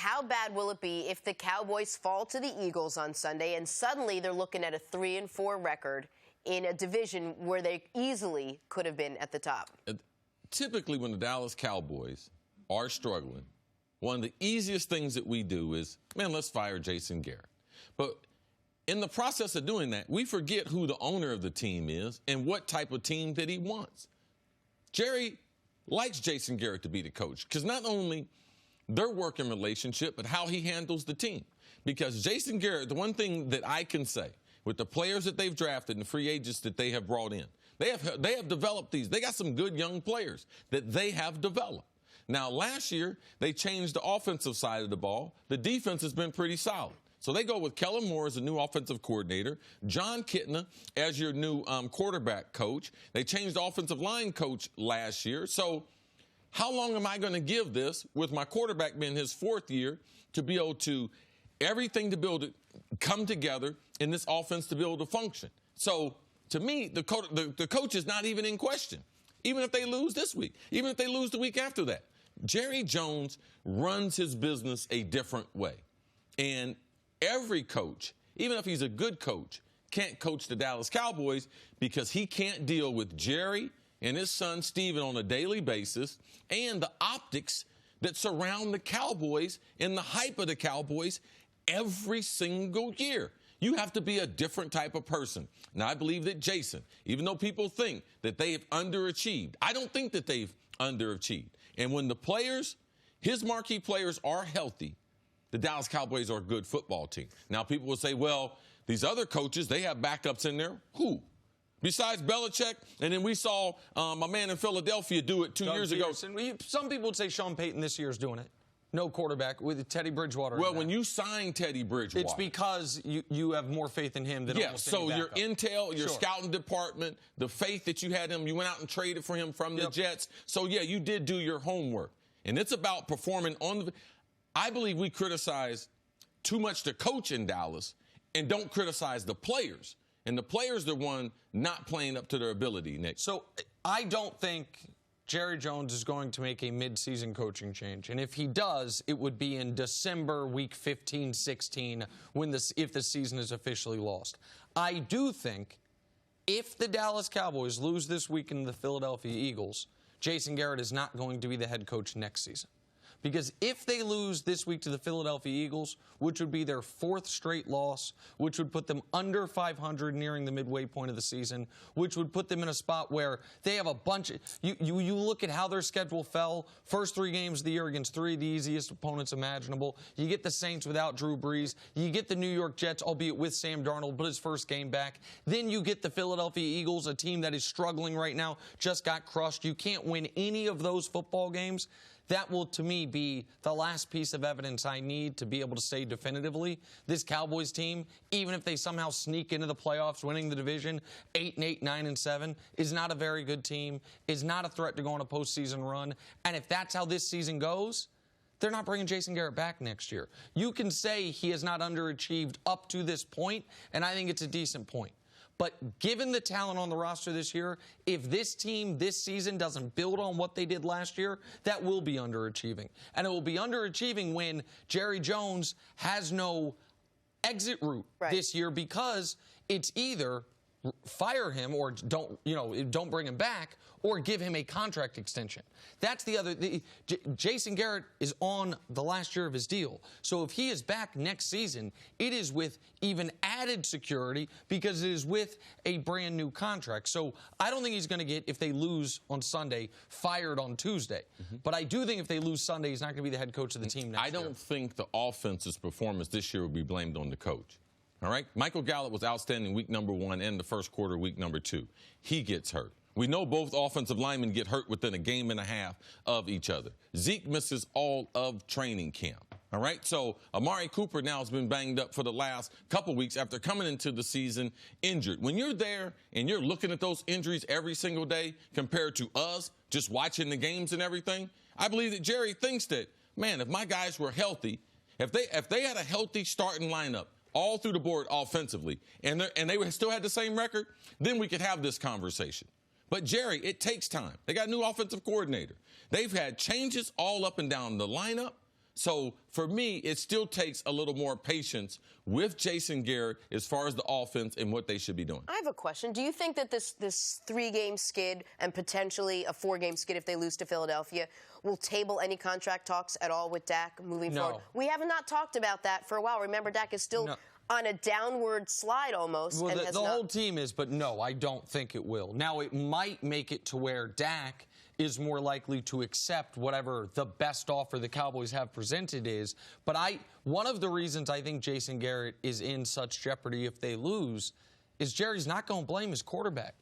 How bad will it be if the Cowboys fall to the Eagles on Sunday and suddenly they're looking at a 3-4 record in a division where they easily could have been at the top? Typically, when the Dallas Cowboys are struggling, one of the easiest things that we do is, man, let's fire Jason Garrett. But in the process of doing that, we forget who the owner of the team is and what type of team that he wants. Jerry likes Jason Garrett to be the coach because not only their working relationship, but how he handles the team. Because Jason Garrett, the one thing that I can say with the players that they've drafted and the free agents that they have brought in, they have developed these. They got some good young players that they have developed. Now, last year, they changed the offensive side of the ball. The defense has been pretty solid. So they go with Kellen Moore as the new offensive coordinator, John Kitna as your new quarterback coach. They changed the offensive line coach last year. So how long am I going to give this with my quarterback being his fourth year to be able to everything to build it come together in this offense to be able to function? So to me, the coach is not even in question, even if they lose this week, even if they lose the week after that. Jerry Jones runs his business a different way. And every coach, even if he's a good coach, can't coach the Dallas Cowboys because he can't deal with Jerry and his son Steven on a daily basis and the optics that surround the Cowboys and the hype of the Cowboys every single year. You have to be a different type of person. Now, I believe that Jason, even though people think that they have underachieved, I don't think that they've underachieved. And when the players, his marquee players, are healthy, the Dallas Cowboys are a good football team. Now, people will say, well, these other coaches, they have backups in there. Who? Besides Belichick, and then we saw my man in Philadelphia do it 2 years ago. Some people would say Sean Payton this year is doing it. No quarterback with Teddy Bridgewater. Well, when you sign Teddy Bridgewater, it's because you have more faith in him than almost any your backup. intel, your scouting department, the faith that you had in him, you went out and traded for him from the Jets. So, yeah, you did do your homework. And it's about performing on the – I believe we criticize too much the coach in Dallas and don't criticize the players. And the players are the one not playing up to their ability, Nick. So I don't think Jerry Jones is going to make a midseason coaching change. And if he does, it would be in December, week 15, 16, if the season is officially lost. I do think if the Dallas Cowboys lose this week in the Philadelphia Eagles, Jason Garrett is not going to be the head coach next season. Because if they lose this week to the Philadelphia Eagles, which would be their fourth straight loss, which would put them under 500 nearing the midway point of the season, which would put them in a spot where they have a bunch of you look at how their schedule fell. First 3 games of the year against 3 of the easiest opponents imaginable. You get the Saints without Drew Brees. You get the New York Jets, albeit with Sam Darnold, but his first game back. Then you get the Philadelphia Eagles, a team that is struggling right now, just got crushed. You can't win any of those football games. That will, to me, be the last piece of evidence I need to be able to say definitively this Cowboys team, even if they somehow sneak into the playoffs, winning the division 8-8, 9-7, is not a very good team, is not a threat to go on a postseason run. And if that's how this season goes, they're not bringing Jason Garrett back next year. You can say he has not underachieved up to this point, and I think it's a decent point. But given the talent on the roster this year, if this team this season doesn't build on what they did last year, that will be underachieving. And it will be underachieving when Jerry Jones has no exit route this year because it's either fire him or don't bring him back or give him a contract extension. That's the other. Jason Garrett is on the last year of his deal. So if he is back next season, it is with even added security because it is with a brand new contract. So I don't think he's going to get, if they lose on Sunday, fired on Tuesday. But I do think if they lose Sunday, he's not going to be the head coach of the team next year. I don't think the offense's performance this year will be blamed on the coach. All right? Michael Gallup was outstanding week number 1 and the first quarter week number 2. He gets hurt. We know both offensive linemen get hurt within a game and a half of each other. Zeke misses all of training camp. All right? So Amari Cooper now has been banged up for the last couple weeks after coming into the season injured. When you're there and you're looking at those injuries every single day compared to us just watching the games and everything, I believe that Jerry thinks that, man, if my guys were healthy, if they had a healthy starting lineup, all through the board offensively, and they still had the same record, then we could have this conversation. But, Jerry, it takes time. They got a new offensive coordinator. They've had changes all up and down the lineup. So for me, it still takes a little more patience with Jason Garrett as far as the offense and what they should be doing. I have a question. Do you think that this 3-game skid and potentially a 4-game skid if they lose to Philadelphia will table any contract talks at all with Dak moving forward? We have not talked about that for a while. Remember, Dak is still on a downward slide almost. Well, and the whole team is, but no, I don't think it will. Now, it might make it to where Dak is more likely to accept whatever the best offer the Cowboys have presented is. But one of the reasons I think Jason Garrett is in such jeopardy if they lose is Jerry's not going to blame his quarterback.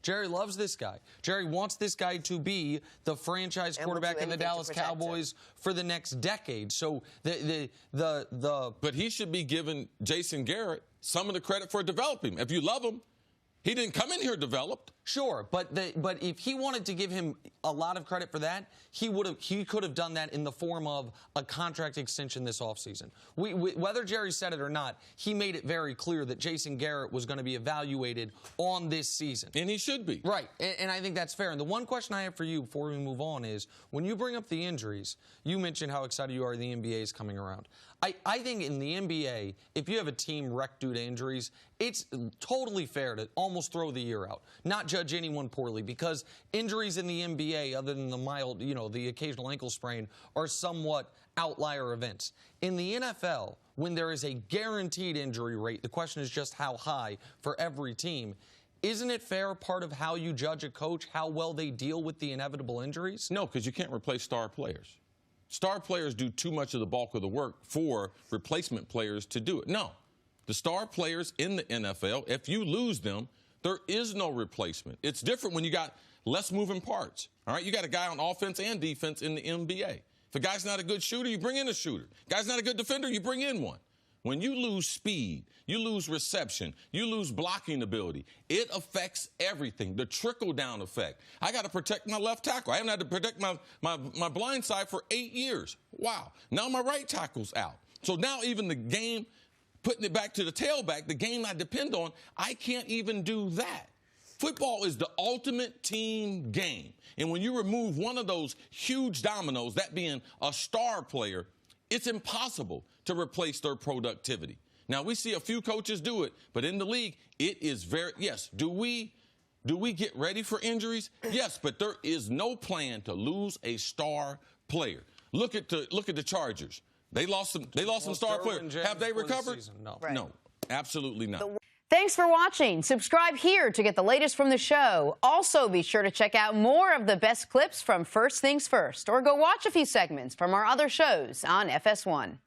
Jerry loves this guy. Jerry wants this guy to be the franchise quarterback in the Dallas Cowboys for the next decade. So But he should be giving Jason Garrett some of the credit for developing him. If you love him, he didn't come in here developed. Sure, but if he wanted to give him a lot of credit for that, he could have done that in the form of a contract extension this offseason. Whether Jerry said it or not, he made it very clear that Jason Garrett was going to be evaluated on this season. And he should be. Right, and I think that's fair. And the one question I have for you before we move on is, when you bring up the injuries, you mentioned how excited you are the NBA is coming around. I think in the NBA, if you have a team wrecked due to injuries, it's totally fair to almost throw the year out, not judge anyone poorly, because injuries in the NBA, other than the mild, the occasional ankle sprain, are somewhat outlier events. In the NFL, when there is a guaranteed injury rate, the question is just how high for every team. Isn't it fair, part of how you judge a coach, how well they deal with the inevitable injuries? No, because you can't replace star players. Star players do too much of the bulk of the work for replacement players to do it. No. The star players in the NFL, if you lose them, there is no replacement. It's different when you got less moving parts. All right, you got a guy on offense and defense in the NBA. If a guy's not a good shooter, you bring in a shooter. Guy's not a good defender, you bring in one. When you lose speed, you lose reception, you lose blocking ability, it affects everything, the trickle-down effect. I got to protect my left tackle. I haven't had to protect my blind side for 8 years. Wow. Now my right tackle's out. So now even the game, putting it back to the tailback, the game I depend on, I can't even do that. Football is the ultimate team game. And when you remove one of those huge dominoes, that being a star player, it's impossible to replace their productivity. Now, we see a few coaches do it, but in the league, it is very, yes, do we get ready for injuries? Yes, but there is no plan to lose a star player. Look at the Chargers. They lost some star players. Have they recovered? No. Right. No, absolutely not. Thanks for watching. Subscribe here to get the latest from the show. Also, be sure to check out more of the best clips from First Things First, or go watch a few segments from our other shows on FS1.